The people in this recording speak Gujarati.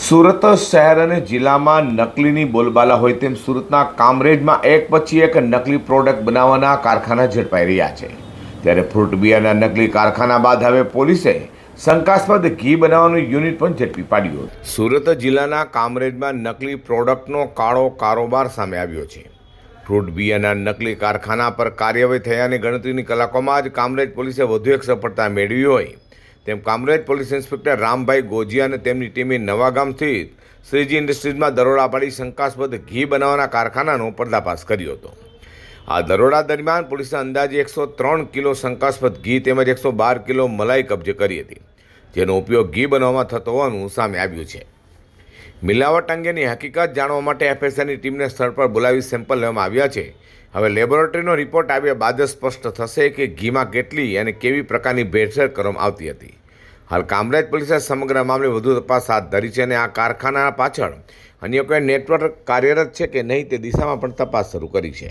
સુરત શહેર અને જિલ્લામાં નકલીની બોલબાલા હોય તેમ સુરતના કામરેજમાં એક પછી એક નકલી પ્રોડક્ટ બનાવવાના કારખાના ઝડપાઈ રહ્યા છે। ત્યારે ફ્રૂટ બિયરના નકલી કારખાના બાદ હવે પોલીસે શંકાસ્પદ ઘી બનાવવાનું યુનિટ પણ ઝડપી પાડ્યું। સુરત જિલ્લાના કામરેજમાં નકલી પ્રોડક્ટનો કાળો કારોબાર સામે આવ્યો છે। ફ્રૂટ બિયરના નકલી કારખાના પર કાર્યવાહી થયાની ગણતરીની કલાકોમાં જ કામરેજ પોલીસે વધુ એક સફળતા મેળવી હોય તેમ કામરેજ પોલીસ ઇન્સ્પેક્ટર રામભાઈ ગોજિયા અને તેમની ટીમે નવાગામ સ્થિત શ્રીજી ઇન્ડસ્ટ્રીઝમાં દરોડા પાડી શંકાસ્પદ ઘી બનાવવાના કારખાનાનો પર્દાફાશ કર્યો હતો। આ દરોડા દરમિયાન પોલીસે અંદાજે 103 કિલો શંકાસ્પદ ઘી તેમજ 112 કિલો મલાઈ કબજે કરી હતી, જેનો ઉપયોગ ઘી બનાવવામાં થતો હોવાનું સામે આવ્યું છે। મિલાવટ અંગેની હકીકત જાણવા માટે એફએસએલની ટીમને સ્થળ પર બોલાવી સેમ્પલ લેવામાં આવ્યા છે। હવે લેબોરેટરીનો રિપોર્ટ આવ્યા બાદ જ સ્પષ્ટ થશે કે ઘીમાં કેટલી અને કેવી પ્રકારની ભેળસેળ કરવામાં આવતી હતી। હાલ કામરેજ પોલીસે સમગ્ર મામલે વધુ તપાસ હાથ ધરી છે અને આ કારખાના પાછળ અન્ય કોઈ નેટવર્ક કાર્યરત છે કે નહીં તે દિશામાં પણ તપાસ શરૂ કરી છે।